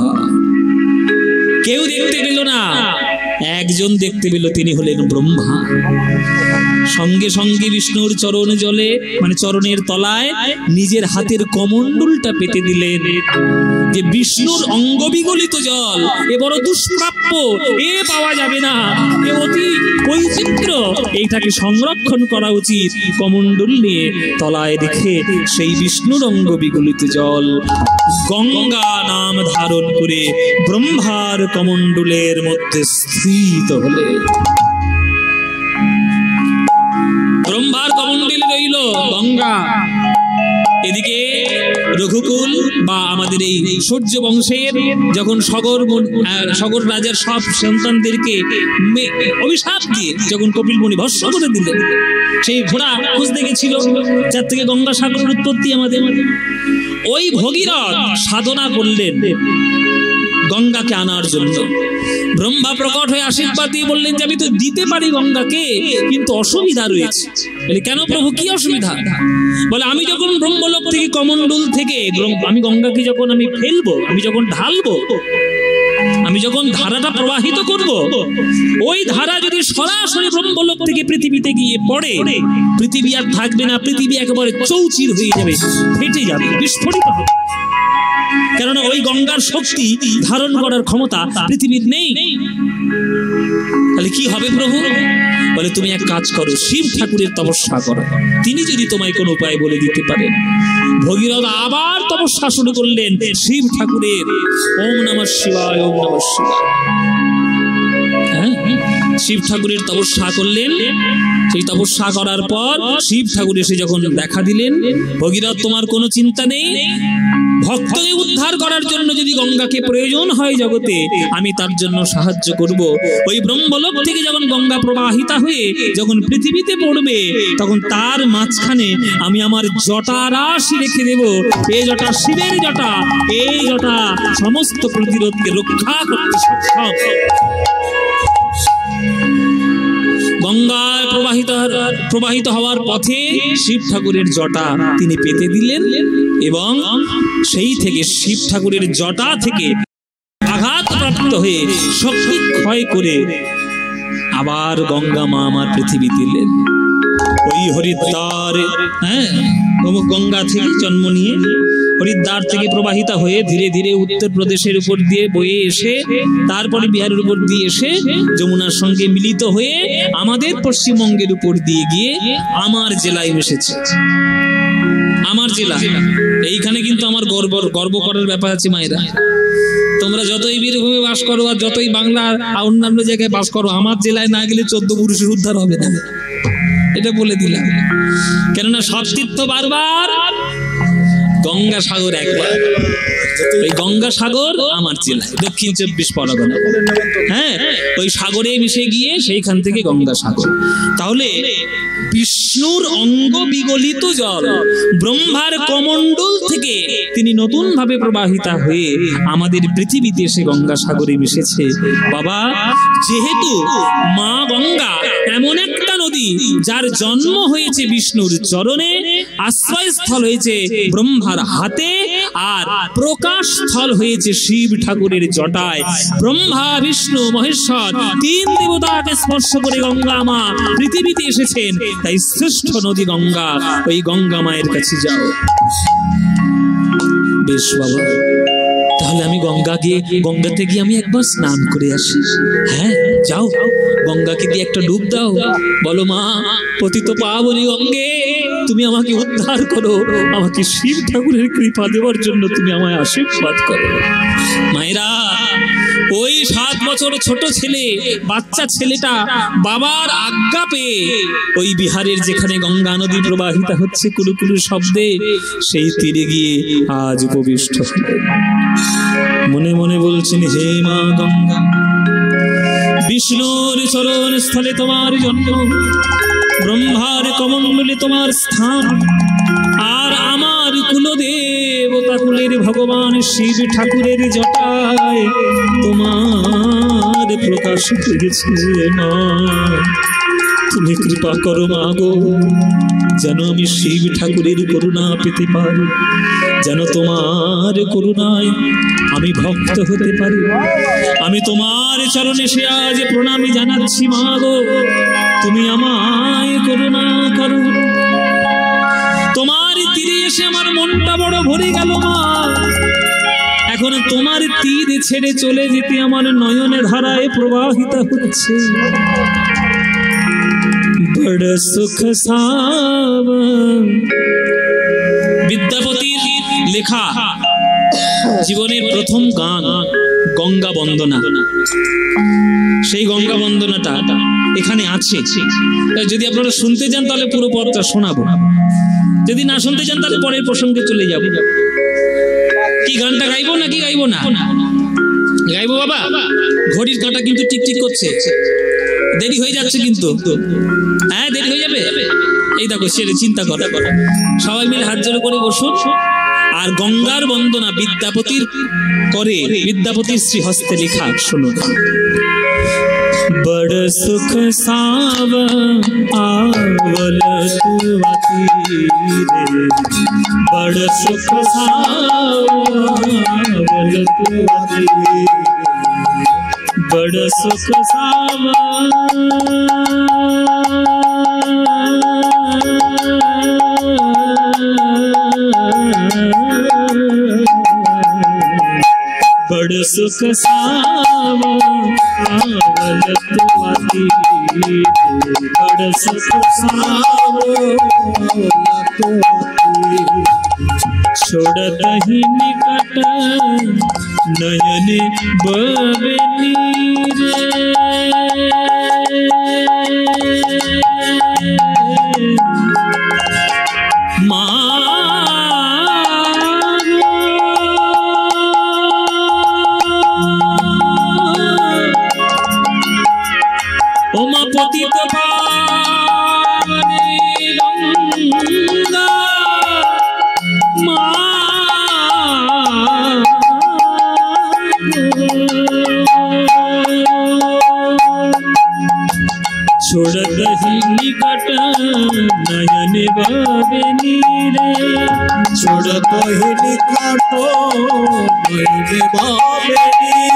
কেউ দেখতে পেল না, একজন দেখতে পেল, তিনি হলেন ব্রহ্মা। সঙ্গে সঙ্গে বিষ্ণুর চরণ জলে, মানে চরণের তলায় নিজের হাতের কমণ্ডলটা পেতে দিলেন যে বিষ্ণুর অঙ্গ বিগলিত জল এ বড় দুষ্প্রাপ্য, এ পাওয়া যাবে না, এ অতি বৈচিত্র্য, এইটাকে সংরক্ষণ করা উচিত। কমণ্ডল নিয়ে তলায় রেখে সেই বিষ্ণুর অঙ্গ বিগলিত জল গঙ্গা নাম ধারণ করে ব্রহ্মার কমণ্ডলের মধ্যে স্থিত হলে। ব্রহ্মার কমণ্ডলে রইল গঙ্গা, এদিকে রঘুকুল বা আমাদের এই সূর্য বংশের যখন সগর রাজার সব সন্তানদেরকে অভিশাপ দিয়ে যখন কপিল মুনি ভস্ম করে দিলেন, সেই ঘোড়া খুঁজতে গেছিল যার থেকে গঙ্গা সাগরের উৎপত্তি আমাদের, ওই ভগীরথ সাধনা করলেন গঙ্গাকে আনার জন্য। ব্রহ্মা প্রকট হয়ে আশীর্বাদ দিয়ে বললেন যে আমি তো দিতে পারি গঙ্গাকে, কিন্তু অসুবিধা রয়েছে। বলে, কেন প্রভু, কি অসুবিধা? বলে, আমি যখন ব্রহ্মলোক থেকে কমণ্ডল থেকে আমি গঙ্গাকে যখন আমি ফেলবো, আমি যখন ঢালবো, আমি যখন ধারাটা প্রবাহিত করব, ওই ধারা যদি সরাসরি ব্রহ্মলোক থেকে পৃথিবীতে গিয়ে পড়ে, পৃথিবী আর থাকবে না, পৃথিবী একেবারে চৌচির হয়ে যাবে, ফেটে যাবে, বিস্ফোরিত হবে। কেননা ওই গঙ্গার শক্তি ধারণ করার ক্ষমতা পৃথিবীর নেই। তাহলে কি হবে প্রভু? বলে, তুমি এক কাজ করো, শিব ঠাকুরের তপস্যা করো, তিনি যদি তোমায় কোনো উপায় বলে দিতে পারেন। ভগীরথ আবার তপস্যা শুরু করলেন শিব ঠাকুরের। ওম নমঃ শিবায়, ওম নমঃ শিবায়। শিব ঠাকুরের তপস্যা করলেন। সেই তপস্যা করার পর শিব ঠাকুর এসে যখন দেখা দিলেন, ভগীরথ তোমার কোনো চিন্তা নেই, ভক্তকে উদ্ধার করার জন্য যদি গঙ্গাকে প্রয়োজন হয় জগতে, আমি তার জন্য সাহায্য করব। ওই ব্রহ্মলোক থেকে যখন গঙ্গা প্রবাহিতা হয়ে যখন পৃথিবীতে পড়বে, তখন তার মাঝখানে আমি আমার জটা রাশি রেখে দেব। এই জটা শিবের জটা, এই জটা সমস্ত প্রতিরোধকে রক্ষা করতে সক্ষম। গঙ্গায় প্রবাহিত হওয়ার পথে শিব ঠাকুরের জটা তিনি পেতে দিলেন, এবং সেই থেকে শিব ঠাকুরের জটা থেকে আঘাতপ্রাপ্ত হয়ে শক্তি ক্ষয় করে আবার গঙ্গা মা আমার পৃথিবীতে এলেন। ওই হরিদ্বার, গঙ্গা থেকে জন্ম নিয়ে হরিদ্বার থেকে প্রবাহিত হয়ে ধীরে ধীরে উত্তরপ্রদেশের উপর দিয়ে বয়ে এসে, তারপরে বিহারের উপর দিয়ে এসে যমুনার সঙ্গে মিলিত হয়ে আমাদের পশ্চিমবঙ্গের উপর দিয়ে গিয়ে আমার জেলায় এসেছে। আমার জেলা এইখানে কিন্তু আমার গর্ব করার ব্যাপার আছে। মায়েরা, তোমরা যতই বীরভূমে বাস করো আর যতই বাংলার অন্যান্য জায়গায় বাস করো, আমার জেলায় না গেলে 14 পুরুষের উদ্ধার হবে না, এটা বলে দিলাম। কেননা সব তীর্থ বারবার, গঙ্গা সাগর একবার। ওই গঙ্গা সাগর আমার জেলায়, দক্ষিণ 24 পরগনা। ওই সাগরে মিশে গিয়ে সেইখান থেকে গঙ্গা সাগর। তাহলে বিষ্ণুর অঙ্গ বিগলিত জল ব্রহ্মার কমণ্ডল থেকে তিনি নতুন ভাবে প্রবাহিত হয়ে আমাদের পৃথিবীতে এসে গঙ্গা সাগরে মিশেছে। বাবা, যেহেতু মা গঙ্গা এমন একটা নদী যার জন্ম হয়েছে বিষ্ণুর চরণে, আশ্রয়স্থল হয়েছে ব্রহ্মার হাতে, আর প্রকাশ স্থল হয়েছে শিব ঠাকুরের জটায়। ব্রহ্মা, বিষ্ণু, মহেশ্বর 3 দেবতাকে স্পর্শ করে গঙ্গা মা পৃথিবীতে এসেছেন। তাই শ্রেষ্ঠ নদী গঙ্গা, ওই গঙ্গা মায়ের কাছে যাও। বেশ বাবা, তাহলে আমি গঙ্গাতে গিয়ে আমি একবার স্নান করে আসি। হ্যাঁ, যাও, গঙ্গাকে দিয়ে একটা ডুব দাও, বলো মা পতিত পাবনী গঙ্গে তুমি আমাকে উদ্ধার করো, আমাকে শিব ঠাকুরের কৃপা দেওয়ার জন্য তুমি আমায় আশীর্বাদ করো। মায়েরা, ওই 7 বছর ছোট ছেলে, বাচ্চা ছেলেটা বাবার আজ্ঞা পেয়ে ওই বিহারের যেখানে গঙ্গা নদী প্রবাহিত হচ্ছে কুলুকুলু শব্দে, সেই তীরে গিয়ে আজ উপবিষ্ট হলেন। মনে মনে বলছেন, হে মা গঙ্গা, বিষ্ণুর চরণ স্থলে তোমার জন্ম, ব্রহ্মার কমণ্ডলে তোমার স্থান, আর আমার কুলদেবতা কুলের ভগবান শিব ঠাকুরের জটায় তোমার প্রকাশ হয়েছে। মা, তুমি কৃপা করো মা গো, যেন আমি শিব ঠাকুরের করুণা পেতে পারি, যেন তোমার করুণায় আমি ভক্ত হতে পারি। আমি তোমার চরণে সে আজ প্রণামী জানাচ্ছি। মা গো, তুমি আমায় করুণা করো। তোমার তীরে এসে আমার মনটা বড় ভরে গেল মা। এখন তোমার তীর ছেড়ে চলে যেতে আমার নয়নে ধারায় প্রবাহিত হচ্ছে। বড় সুখ সাবন, বিদ্যাপতির লেখা জীবনের প্রথম গান গঙ্গা বন্দনা। সেই গঙ্গা বন্দনাটা এখানে আছে। যদি আপনারা শুনতে চান তাহলে পুরো পথটা শোনাবো, যদি না শুনতে চান তাহলে পরের প্রসঙ্গে চলে যাব। কি গানটা গাইবো নাকি গাইবো না? গাইবো বাবা। ঘড়ির কাঁটা কিন্তু টিকটিক করছে, দেরি হয়ে যাচ্ছে কিন্তু। হ্যাঁ, দেরি হয়ে যাবে। এই দেখো, সেরে চিন্তা করা, সবাই মিলে হাত জোড় করে বসুন। আর গঙ্গার বন্দনা বিদ্যাপতির করে, বিদ্যাপতির শ্রীহস্তে লেখা শুনুন। बड़ सुख सावन आवल तुअति रे, बड़ सुख सावन तुअति रे, बड़ सुख सावन, बड़ सुख सावन आवल तुअति रे, बड़ सुख सावन तुअति रे, छोड़तहि निकट नयन बवे नीरे, ভাবেনি রে छोड़ तो ही निकटो नैने भावेनी